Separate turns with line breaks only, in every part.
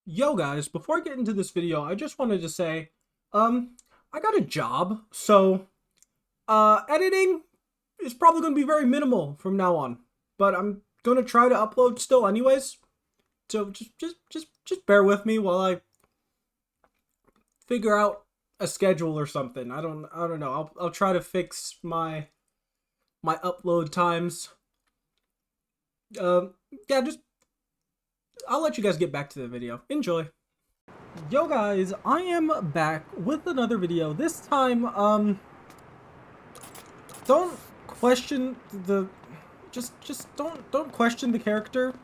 Yo guys, before I get into this video, I just wanted to say, I got a job, so, editing is probably going to be very minimal from now on, but I'm going to try to upload still anyways, so just bear with me while I figure out a schedule or something. I don't know, I'll try to fix my upload times. Yeah, I'll let you guys get back to the video. Enjoy. Yo guys, I am back with another video. This time, don't question the just don't question the character.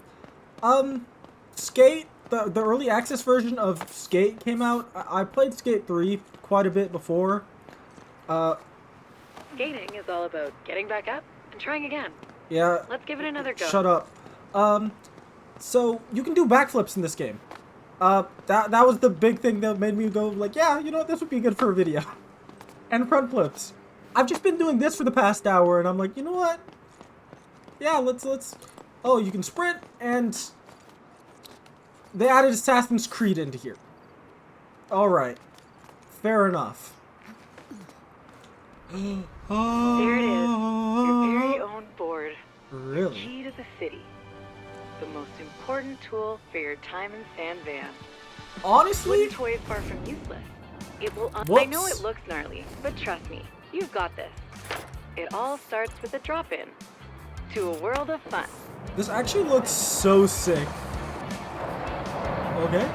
Skate, the early access version of Skate came out. I played Skate 3 quite a bit before. Uh
Skating is all about getting back up and trying again.
yeah,
Let's give it another go.
shut up. So you can do backflips in this game. That was the big thing that made me go like, yeah, you know what, this would be good for a video. And front flips. I've just been doing this for the past hour, and I'm like, you know what? Yeah, let's. Oh, you can sprint, and they added Assassin's Creed into here. All right, fair enough.
There it is, your very own board.
Really?
Key to the city. The most important tool for your time in San Van.
Honestly?
Wooden toy is far from useless. It will. I know it looks gnarly, but trust me, you've got this. It all starts with a drop-in to a world of fun.
This actually looks so sick. Okay.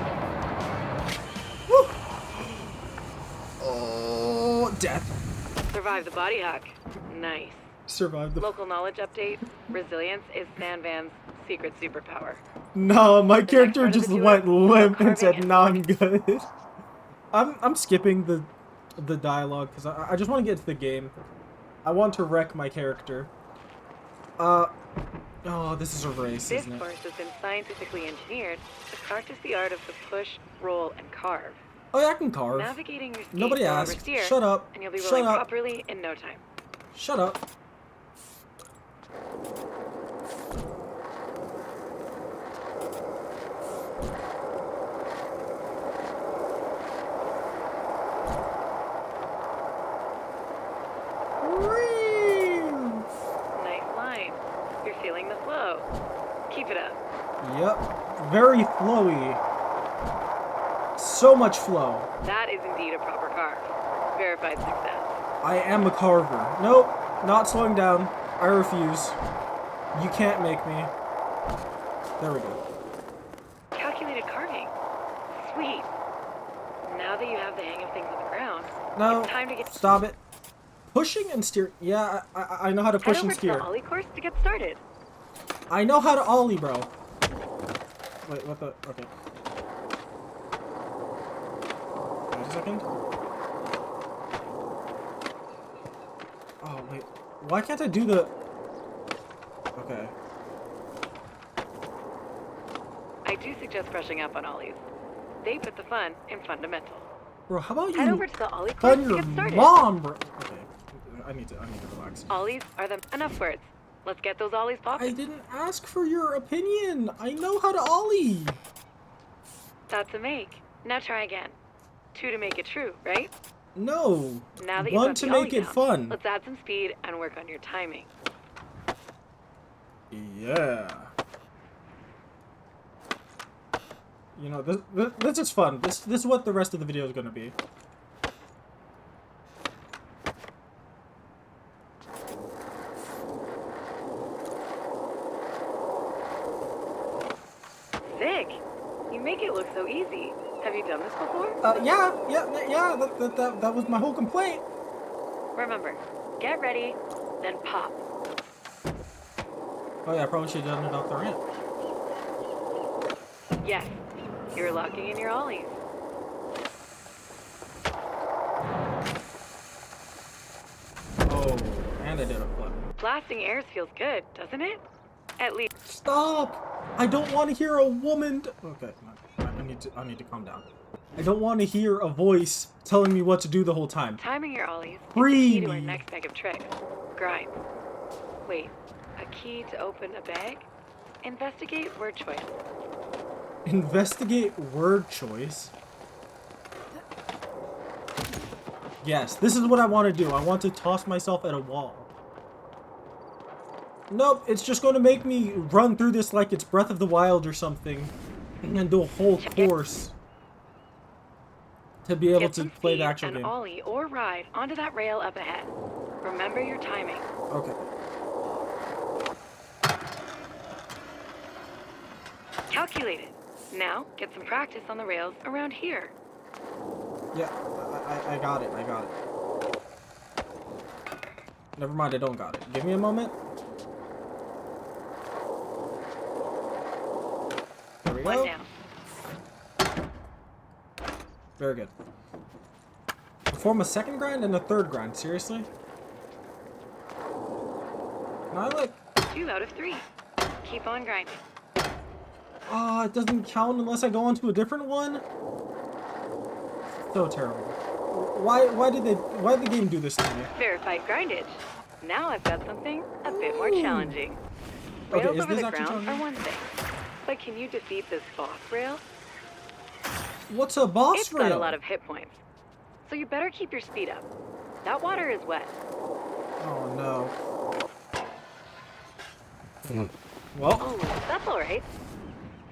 Woo! Oh, death.
Survive the body hack. Nice.
Survived the.
Local knowledge update. Resilience is San Van's secret superpower.
No, my
The
character
next part of
just
the duo
went
is
limp and
carving
said,
and
"No, I'm
molding.
good." I'm skipping the dialogue because I just want to get to the game. I want to wreck my character. Oh, this is a race,
This
isn't it?
course has been scientifically engineered to practice the art of the push, roll, and carve.
Oh yeah, I can carve.
Navigating your skate
Nobody
will
asked.
oversteer,
Shut up.
and you'll be
Shut
rolling
up.
properly in no time.
Shut up.
Nice line. You're feeling the flow. Keep it up.
Yep. Very flowy. So much flow.
That is indeed a proper carve. Verified success.
I am a carver. Nope. Not slowing down. I refuse. You can't make me. There we go.
Calculated carving. Sweet. Now that you have the hang of things on the ground,
No.
it's time to get...
Stop it. Pushing and steer. Yeah, I know how to
Head
push
over
and
to
steer.
the Ollie course to get started.
I know how to ollie, bro. Wait, what the? Okay. Wait a second. Oh, wait. Why can't I do the... Okay.
I do suggest brushing up on Ollies. They put the fun in fundamental.
Bro, how about
Head over
you
to the Ollie course
fun
to
your
get started.
mom, bro? Okay. I need to relax.
Ollies are the... Enough words. Let's get those Ollies
I
popping.
didn't ask for your opinion. I know how to ollie.
That's a make. Now try again. 2 to make it true, right?
No.
Now that you've
One
got
to
the
make
ollie
it
down,
fun.
let's add some speed and work on your timing.
Yeah. You know, this is fun. This is what the rest of the video is gonna be.
Sick! You make it look so easy. Have you done this before?
Yeah. That was my whole complaint.
Remember, get ready, then pop.
Oh yeah, I probably should have done it off the ramp.
Yes, you're locking in your Ollies.
Oh, and I did a flip.
Blasting airs feels good, doesn't it? At least
Stop! I don't want to hear a woman. Okay, no, I need to calm down. I don't want to hear a voice telling me what to do the whole time.
timing your Ollies is the
Free
key to our
me.
next bag of tricks. Grind. Wait, a key to open a bag? Investigate word choice.
Investigate word choice. Yes, this is what I want to do. I want to toss myself at a wall. Nope, it's just going to make me run through this like it's Breath of the Wild or something. And do a whole course. To be able to play the actual game.
Ollie or ride onto that rail up ahead. Remember your timing.
Okay.
Calculated. Now, get some practice on the rails around here.
Yeah, I got it. I got it. Never mind, I don't got it. Give me a moment. There we go.
One down.
Very good. Perform a second grind and a third grind. Seriously? Can I, like...
2 out of 3. Keep on grinding.
Oh, it doesn't count unless I go on to a different one? So terrible. Why did the game do this to me?
Verified grindage. Now I've got something a bit more challenging.
Okay,
Rails
is
over
this
the
actually
ground are
challenging?
one thing. But can you defeat this boss rail?
What's a boss
It's
rail?
got a lot of hit points. So you better keep your speed up. That water is wet.
Oh no. Well,
Oh, that's alright.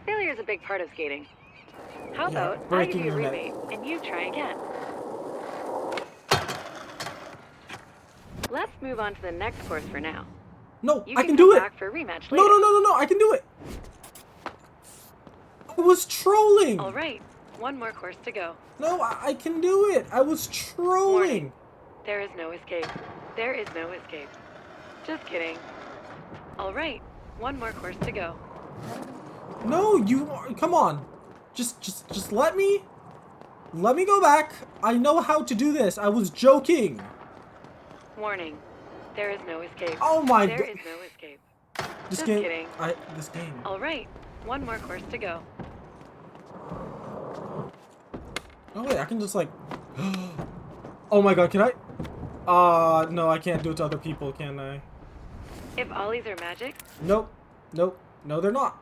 Failure is a big part of skating. How
Yeah,
about I give
breaking
you a
your neck.
rebate and you try again? Let's move on to the next course for now.
no,
You
I can
come
do it.
back for a rematch
No,
later.
no, no, no, no, I can do it. I was trolling.
All right, one more course to go.
No, I can do it. I was trolling.
Warning. There is no escape. There is no escape. Just kidding. All right, one more course to go.
No, come on. Just let me go back. I know how to do this. I was joking.
Warning. There is no escape.
Oh my
There
god.
is no escape.
This
Just
game.
kidding.
This game.
All right, one more course to go.
Oh wait, I can just like. Oh my god, can I? No, I can't do it to other people, can I?
If ollies are magic,
Nope. Nope. No, they're not.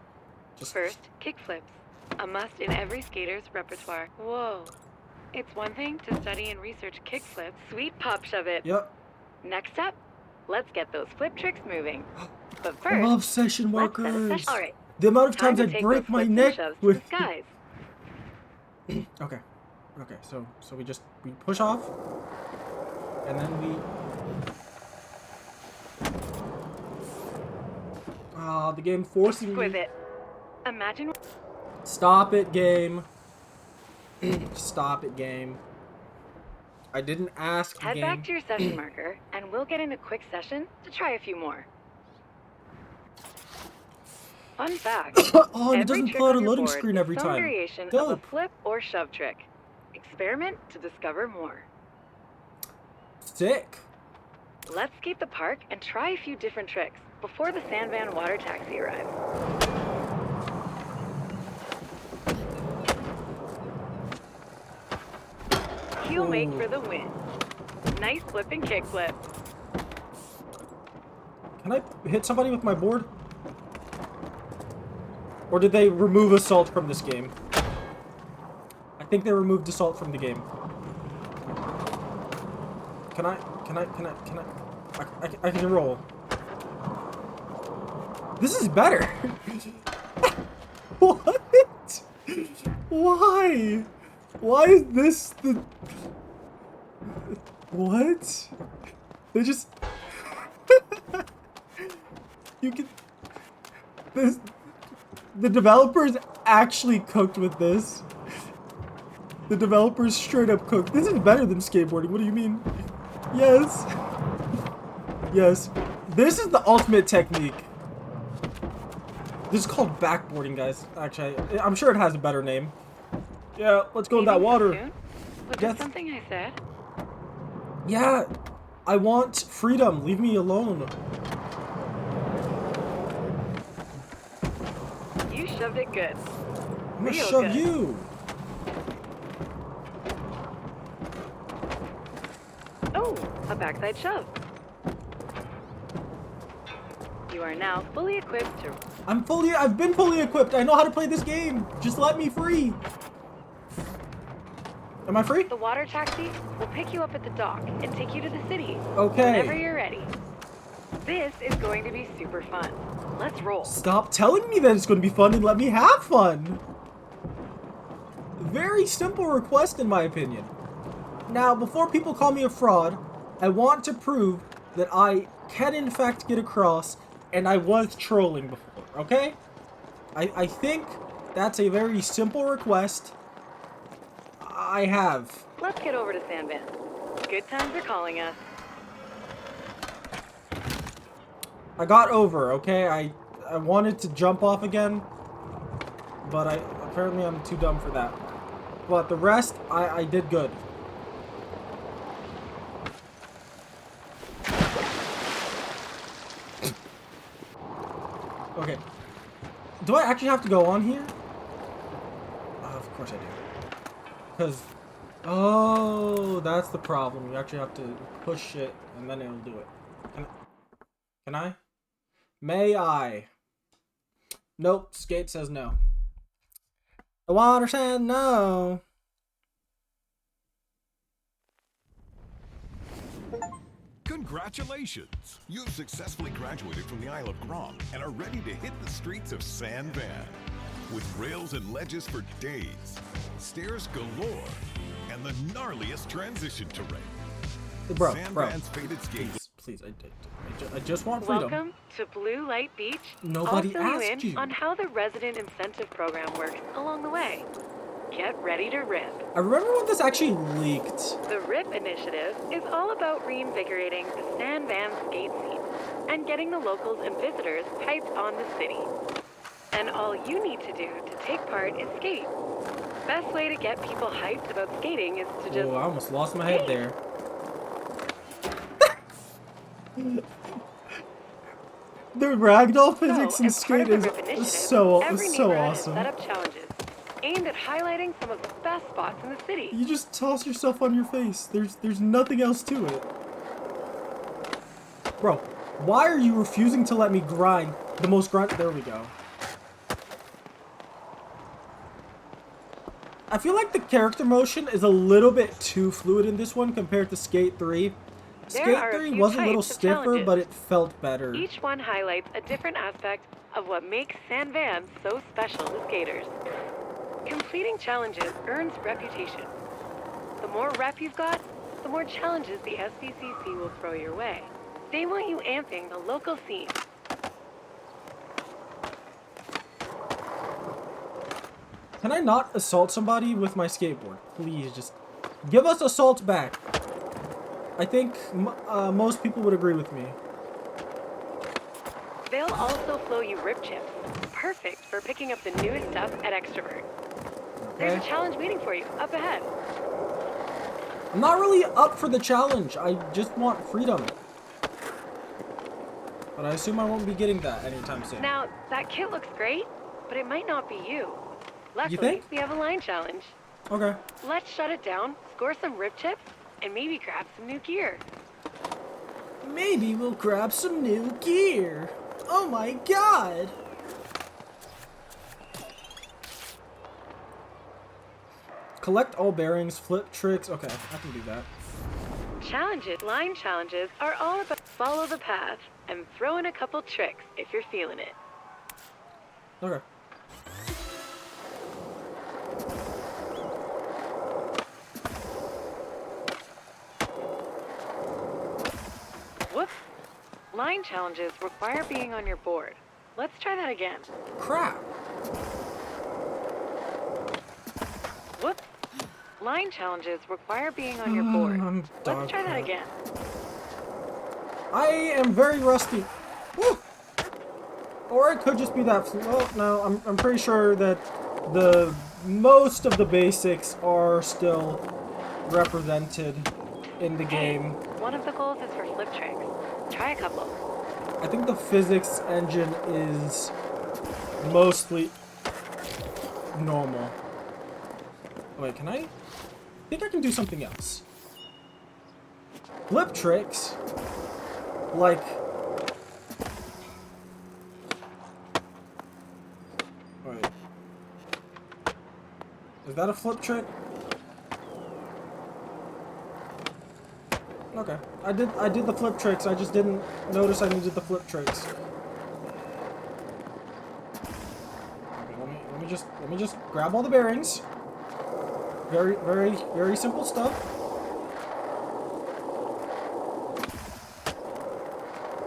Just.
first, kickflips. A must in every skater's repertoire. Whoa. It's one thing to study and research kickflips. Sweet pop shove it.
Yep.
Next up, let's get those flip tricks moving. But
I
first,
love session
let's set a
workers.
session. All right,
The amount of
time
times
to
I
take
break
those
my
flips and
neck
shoves
with.
to the skies.
Okay. Okay. So we push off, and then we. The game forcing me.
Exquisite. Imagine.
Stop it, game. Stop it, game. I didn't ask,
Head
game.
back to your session marker, and we'll get in a quick session to try a few more. Fun fact.
Oh, and it
every
doesn't
trick
pull out a
on your
loading
board
screen
is
every
some
time.
variation of a
Dope.
flip or shove trick. Experiment to discover more.
Sick.
Let's escape the park and try a few different tricks before the Sandvan water taxi arrives. Heel make
Ooh.
for the win. Nice flip and kick flip.
Can I hit somebody with my board? Or did they remove assault from this game? I think they removed assault from the game. Can I can roll. This is better. What? Why? Why is this the... What? They just... You can... This... The developers actually cooked with this. The developers straight up cooked. This is better than skateboarding. What do you mean? Yes. Yes. This is the ultimate technique. This is called backboarding, guys. Actually, I'm sure it has a better name. Yeah, let's go in that water.
Soon? Was
Yes.
it something I said?
Yeah. I want freedom. Leave me alone.
You shoved it good.
I'm gonna
Real
shove
good.
you.
Oh, a backside shove. You are now fully equipped to
I've been fully equipped. I know how to play this game. Just let me free. Am I free?
The water taxi will pick you up at the dock and take you to the city.
Okay.
Whenever you're ready. This is going to be super fun. Let's roll.
Stop telling me that it's going to be fun and let me have fun. Very simple request in my opinion. Now, before people call me a fraud, I want to prove that I can in fact get across and I was trolling before, okay? I think that's a very simple request. I have.
Let's get over to Sandvan. Good times are calling us.
I got over, okay? I wanted to jump off again, but apparently I'm too dumb for that. But the rest, I did good. Okay. Do I actually have to go on here? Of course I do. Because, oh, that's the problem. You actually have to push it, and then it'll do it. Can I? May I? Nope, Skate says no. The water said no.
Congratulations! You've successfully graduated from the Isle of Grom and are ready to hit the streets of Sandvan. With rails and ledges for days, stairs galore, and the gnarliest transition terrain.
Bro,
Sandvan's faded skate.
Please, I just want freedom.
Welcome to Blue Light Beach.
Nobody
I'll fill
asked
you
you.
in on how the resident incentive program works along the way. Get ready to rip.
I remember when this actually leaked.
The RIP initiative is all about reinvigorating the Sandvan skate scene and getting the locals and visitors hyped on the city. And all you need to do to take part is skate. Best way to get people hyped about skating is to just...
Oh, I almost lost my head there. The ragdoll physics in skate is so awesome.
Set up challenges aimed at highlighting some of the best spots in the city.
You just toss yourself on your face. There's nothing else to it. Bro, why are you refusing to let me grind the most grind? There we go. I feel like the character motion is a little bit too fluid in this one compared to Skate 3. Skate 3 was a little stiffer, but it felt better.
Each one highlights a different aspect of what makes Sandvan so special to skaters. Completing challenges earns reputation. The more rep you've got, the more challenges the SVCC will throw your way. They want you amping the local scene.
Can I not assault somebody with my skateboard? Please, just give us assault back. I think most people would agree with me.
They'll also flow you rip chips. Perfect for picking up the newest stuff at Extrovert. There's a challenge waiting for you up ahead.
I'm not really up for the challenge. I just want freedom. But I assume I won't be getting that anytime soon.
Now, that kit looks great, but it might not be you. Luckily, we have a line challenge.
Okay.
Let's shut it down, score some rip chips, and maybe grab some new gear.
Maybe we'll grab some new gear. Oh my god. Collect all bearings, flip tricks. Okay, I can do that.
Line challenges are all about follow the path and throw in a couple tricks if you're feeling it.
Okay.
Whoops. Line challenges require being on your board. Let's try that again.
Crap.
Whoops. Line challenges require being on your board. Let's try that again.
I am very rusty. Woo! Or it could just be that. Well, no, I'm pretty sure that the most of the basics are still represented in the game.
One of the goals is for flip tricks. Try a couple.
I think the physics engine is mostly normal. Wait, can I think I can do something else. Flip tricks, like Is that a flip trick? Okay. I did the flip tricks. I just didn't notice I needed the flip tricks. Okay, let me just grab all the bearings. Very simple stuff.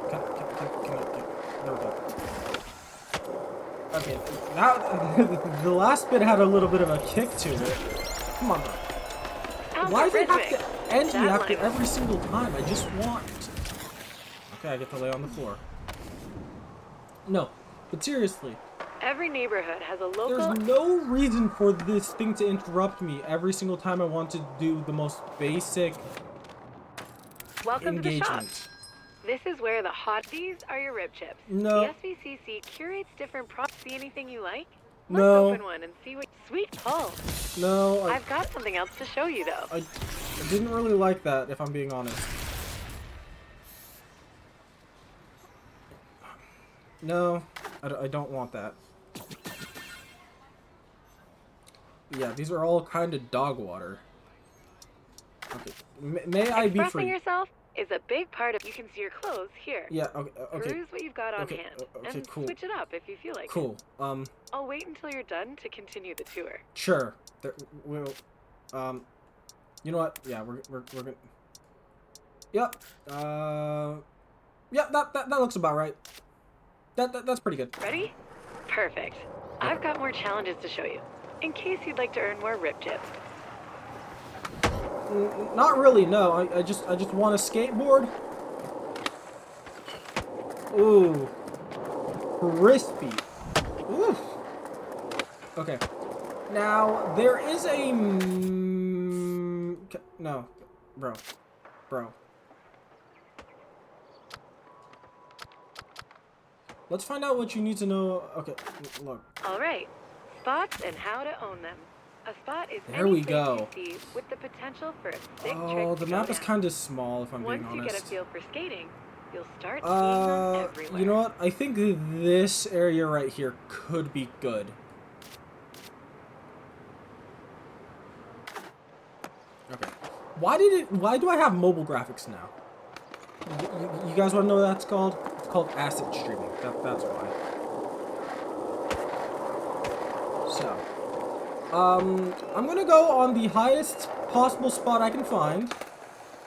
Can there we go. Okay, that the last bit had a little bit of a kick to it. Come on, bro. Why does it have to end me after every single time? I just want... Okay, I get to lay on the floor. No, but seriously.
Every neighborhood has a local...
There's no reason for this thing to interrupt me every single time I want to do the most basic
Welcome
engagement.
to the shop. This is where the hotties are your rib chips.
No.
The SVCC curates different props. See anything you like? Let's
No.
open one and see what... Sweet pull.
No,
I've got something else to show you, though.
I didn't really like that, if I'm being honest. No, I don't want that. Yeah, these are all kind of dog water. Okay, may I be
Expressing
free?
yourself is a big part of... You can see your clothes here.
Yeah, okay.
Peruse what you've got on hand.
Okay,
and
cool.
switch it up if you feel like it.
Cool.
I'll wait until you're done to continue the tour.
Sure. We'll, you know what? Yeah, we're gonna... Yep. Yeah, that looks about right. That's pretty good.
Ready? Perfect. I've got more challenges to show you, in case you'd like to earn more rib chips.
Not really, no. I just want a skateboard. Ooh. Crispy. Ooh. Okay. Now, there is a... No. Bro. Let's find out what you need to know. Okay, look.
All right. Spots and how to own them. A spot is
There we
anything
go.
you see with the potential for a sick trick
Oh,
to
the
go
map is
down.
kind of small, if I'm being
Once you
honest.
get a feel for skating, you'll start seeing them everywhere.
You know what? I think this area right here could be good. Okay. Why do I have mobile graphics now? You guys want to know what that's called? It's called asset streaming. That's why. So, I'm gonna go on the highest possible spot I can find.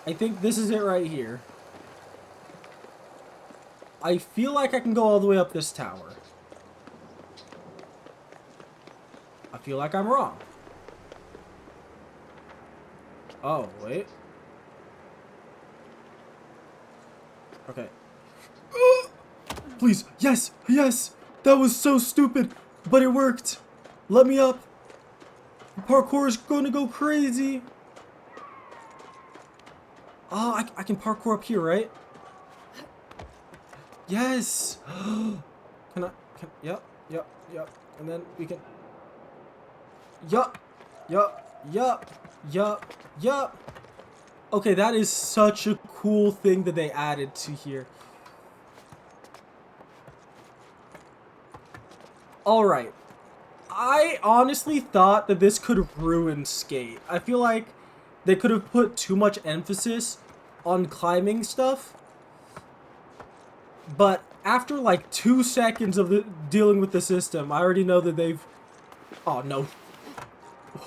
I think this is it right here. I feel like I can go all the way up this tower. I feel like I'm wrong. Oh, wait. Okay. Please, yes, yes! That was so stupid, but it worked. Let me up. The parkour is gonna go crazy. Oh, I can parkour up here, right? Yes! Yep. And then we can... Yup. Okay, that is such a cool thing that they added to here. Alright. I honestly thought that this could ruin Skate. I feel like they could have put too much emphasis on climbing stuff. But after like 2 seconds of dealing with the system, I already know that they've... Oh, no.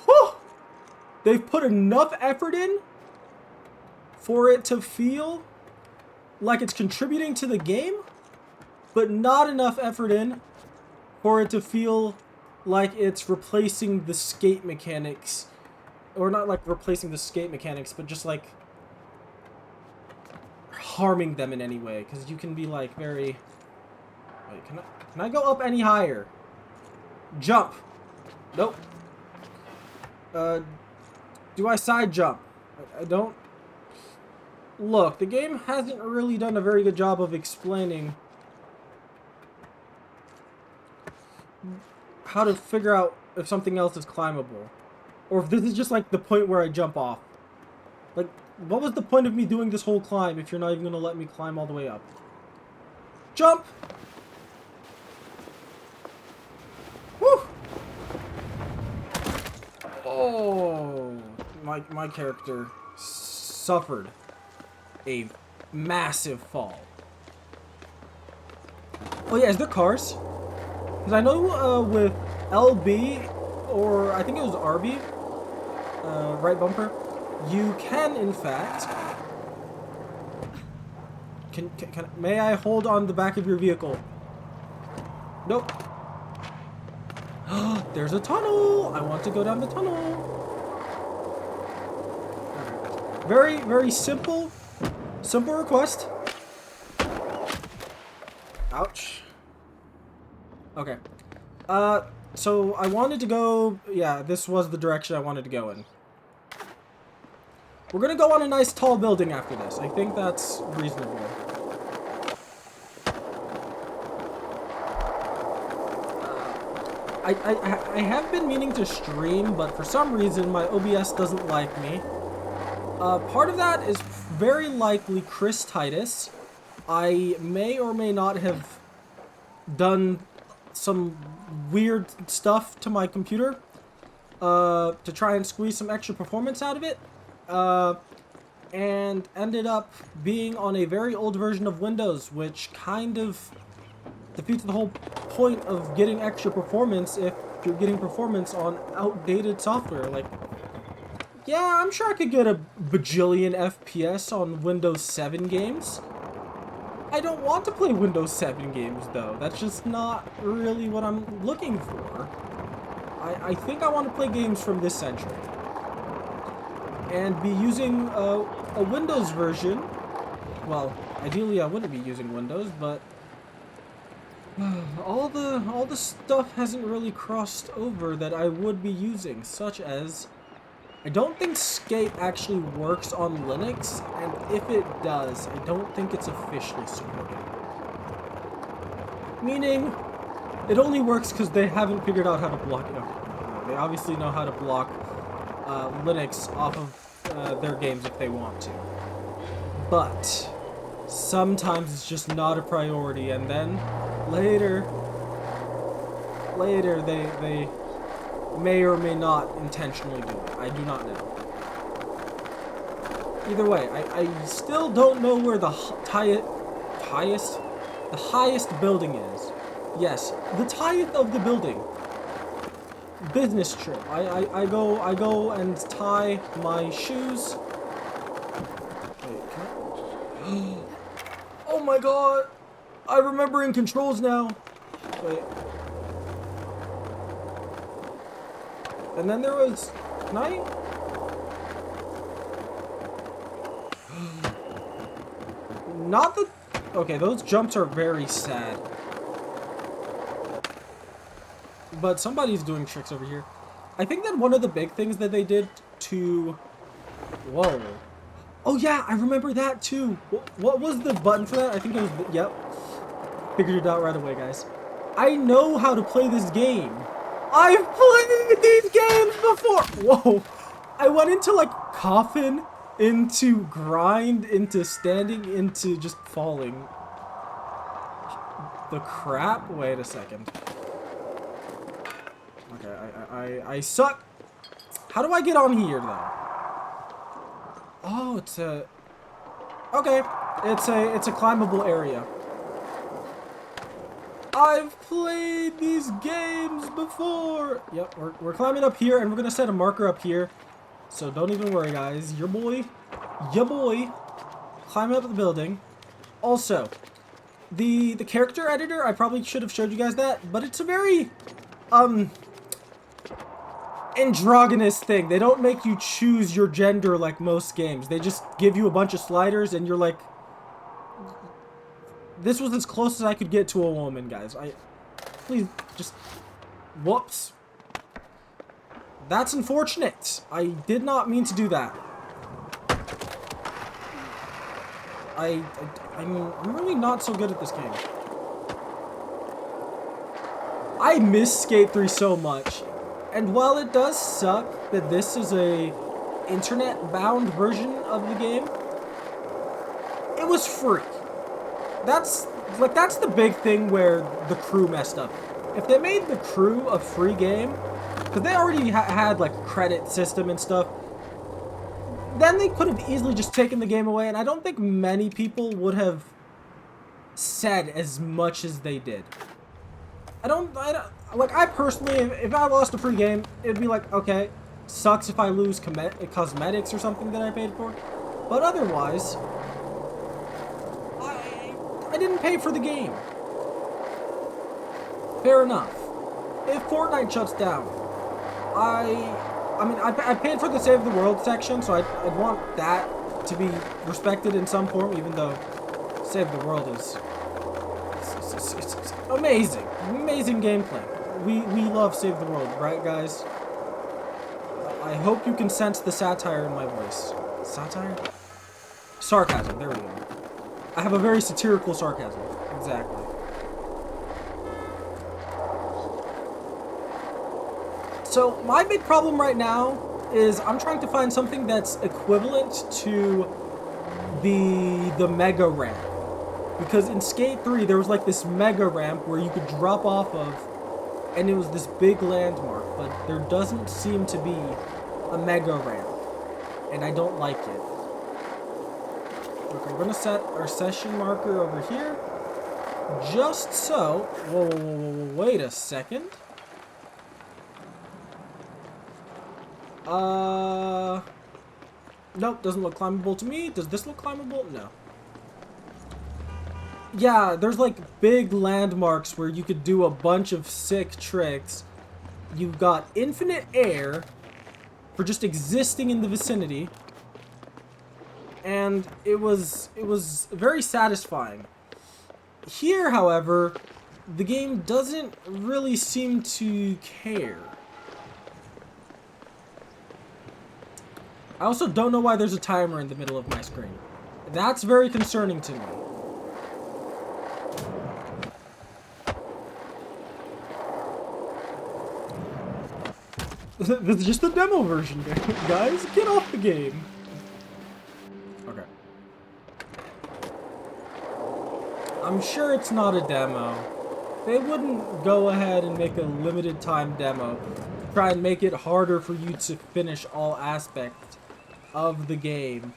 Whew! They've put enough effort in for it to feel like it's contributing to the game, but not enough effort in for it to feel like it's replacing the skate mechanics. Or not like replacing the skate mechanics, but just like harming them in any way. Because you can be like very... Wait, can I go up any higher? Jump. Nope. Do I side jump? I don't... Look, the game hasn't really done a very good job of explaining how to figure out if something else is climbable. Or if this is just like the point where I jump off. Like, what was the point of me doing this whole climb if you're not even going to let me climb all the way up? Jump! Woo! Oh, my character suffered a massive fall. Oh yeah, is there cars? Because I know with LB, or I think it was RB, right bumper, you can in fact... may I hold on the back of your vehicle? Nope. There's a tunnel! I want to go down the tunnel. Okay. Very, very simple request. Ouch. Okay. So I wanted to go... Yeah, this was the direction I wanted to go in. We're gonna go on a nice tall building after this. I think that's reasonable. I have been meaning to stream, but for some reason my OBS doesn't like me. Part of that is very likely Chris Titus. I may or may not have done some weird stuff to my computer to try and squeeze some extra performance out of it. And ended up being on a very old version of Windows, which kind of defeats the whole point of getting extra performance if you're getting performance on outdated software. Like, yeah, I'm sure I could get a bajillion FPS on Windows 7 games. I don't want to play Windows 7 games, though. That's just not really what I'm looking for. I think I want to play games from this century. And be using a Windows version. Well, ideally I wouldn't be using Windows, but all the stuff hasn't really crossed over that I would be using, such as I don't think Skate actually works on Linux, and if it does, I don't think it's officially supported. Meaning, it only works because they haven't figured out how to block it. Okay, they obviously know how to block Linux off of their games if they want to. But sometimes it's just not a priority, and then later they may or may not intentionally do it. I do not know. Either way, I still don't know where the highest building is. Yes, the highest of the building. Business trip. I go and tie my shoes. Wait, can I? Oh my god! I'm remembering controls now. Wait. And then there was... Can I? Not the... Okay, those jumps are very sad. But somebody's doing tricks over here. I think that one of the big things that they did to... Whoa. Oh yeah, I remember that too. What was the button for that? I think it was... Yep. Figured it out right away, guys. I know how to play this game. I've played these games before! Whoa! I went into, like, coffin, into grind, into standing, into just falling. The crap? Wait a second. Okay, I suck. How do I get on here, though? Oh, it's a... Okay. It's a climbable area. I've played these games before! Yep, we're climbing up here, and we're gonna set a marker up here. So don't even worry, guys. Your boy, climbing up the building. Also, the character editor, I probably should have showed you guys that, but it's a very, androgynous thing. They don't make you choose your gender like most games. They just give you a bunch of sliders, and you're like... This was as close as I could get to a woman, guys. Please, just... Whoops. That's unfortunate. I did not mean to do that. I'm really not so good at this game. I miss Skate 3 so much. And while it does suck that this is a internet-bound version of the game, it was free. That's the big thing where the crew messed up. If they made the crew a free game, because they already had like a credit system and stuff. Then they could have easily just taken the game away, and I don't think many people would have said as much as they did. Like, I personally, if I lost a free game, it'd be like, okay, sucks if I lose cosmetics or something that I paid for. But otherwise, I didn't pay for the game. Fair enough. If Fortnite shuts down, I mean, I paid for the Save the World section, so I'd want that to be respected in some form, even though Save the World is it's amazing. Amazing gameplay. We love Save the World, right, guys? I hope you can sense the satire in my voice. Satire? Sarcasm, there we go. I have a very satirical sarcasm. Exactly. So, my big problem right now is I'm trying to find something that's equivalent to the mega ramp. Because in Skate 3, there was like this mega ramp where you could drop off of, and it was this big landmark, but there doesn't seem to be a mega ramp, and I don't like it. Okay, we're gonna set our session marker over here, just so, whoa, wait a second. Nope, doesn't look climbable to me. Does this look climbable? No. Yeah, there's like big landmarks where you could do a bunch of sick tricks. You've got infinite air for just existing in the vicinity. And it was very satisfying. Here, however, the game doesn't really seem to care. I also don't know why there's a timer in the middle of my screen. That's very concerning to me. This is just the demo version, guys. Get off the game. Okay. I'm sure it's not a demo. They wouldn't go ahead and make a limited time demo to try and make it harder for you to finish all aspects of the game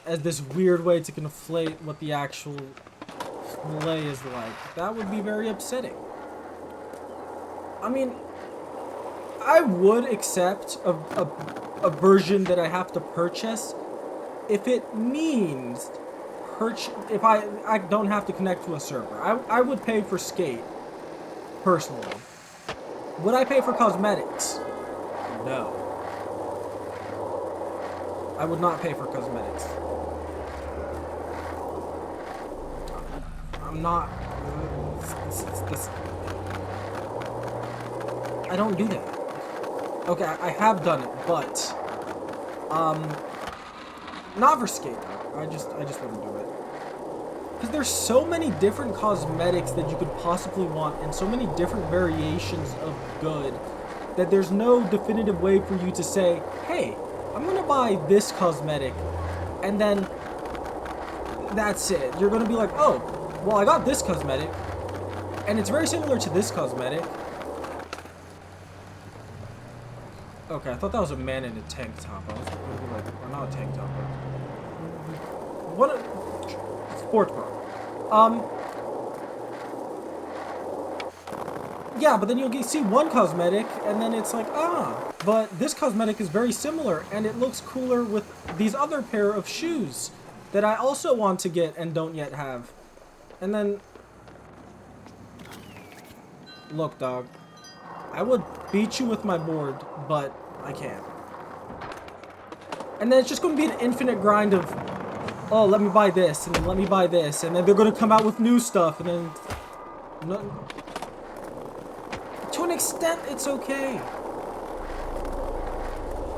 as this weird way to conflate what the actual play is like. That would be very upsetting. I mean, I would accept a version that I have to purchase if it means if I don't have to connect to a server. I would pay for Skate, personally. Would I pay for cosmetics? No. I would not pay for cosmetics. I'm not... I don't do that. Okay, I have done it, but... not for Skate, though. I just wouldn't do it. Because there's so many different cosmetics that you could possibly want, and so many different variations of good, that there's no definitive way for you to say, hey, I'm gonna buy this cosmetic, and then that's it. You're gonna be like, oh, well, I got this cosmetic, and it's very similar to this cosmetic. Okay, I thought that was a man in a tank top. I was gonna be like, or not a tank top, but what a sports bra. Yeah, but then you'll see one cosmetic, and then it's like, but this cosmetic is very similar, and it looks cooler with these other pair of shoes that I also want to get and don't yet have. And then... Look, dog. I would beat you with my board, but I can't. And then it's just going to be an infinite grind of, oh, let me buy this, and then let me buy this, and then they're going to come out with new stuff, and then... No, to an extent, it's okay.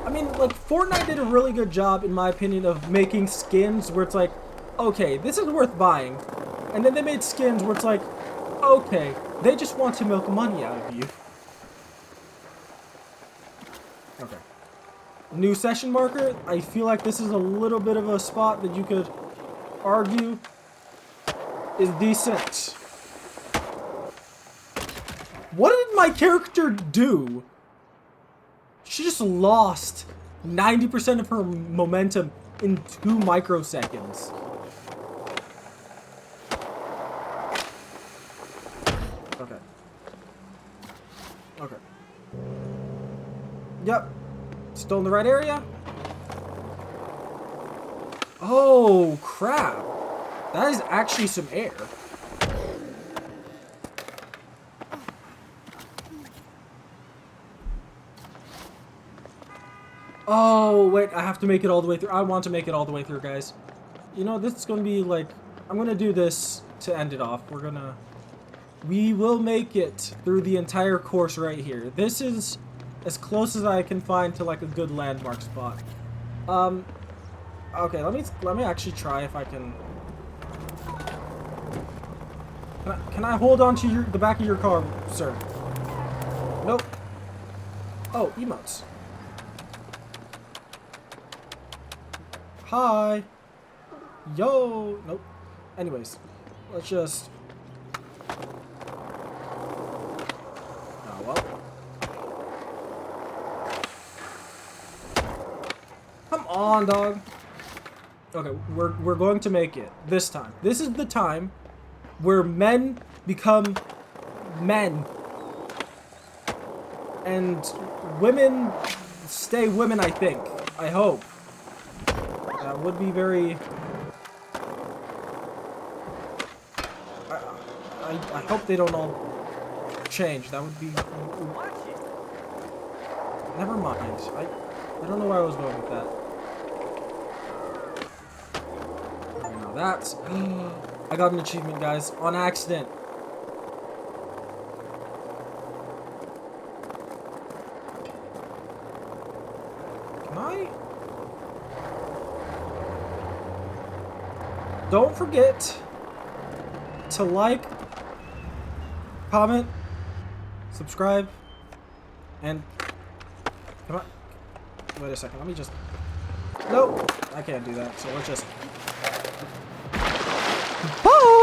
I mean, like, Fortnite did a really good job, in my opinion, of making skins where it's like, okay, this is worth buying. And then they made skins where it's like, okay, they just want to milk money out of you. Okay. New session marker. I feel like this is a little bit of a spot that you could argue is decent. What did my character do She just lost 90% of her momentum in 2 microseconds. Okay. Okay. Yep. Still in the right area? Oh, crap. That is actually some air. Oh, wait, I have to make it all the way through. I want to make it all the way through, guys. You know, this is going to be like... I'm going to do this to end it off. We will make it through the entire course right here. This is as close as I can find to, like, a good landmark spot. Okay, let me actually try if I can... Can I hold on to the back of your car, sir? Nope. Oh, emotes. Hi. Yo. Nope. Anyways, let's just... Oh, well. Come on, dog. Okay, we're going to make it this time. This is the time where men become men. And women stay women, I think. I hope. That would be very... I hope they don't all change. That would be... Never mind. I don't know where I was going with that. Now that's... I got an achievement, guys. On accident. Can I? Don't forget to like, comment, subscribe, and come on. Wait a second. Let me just... Nope. I can't do that. So let's just... Bye!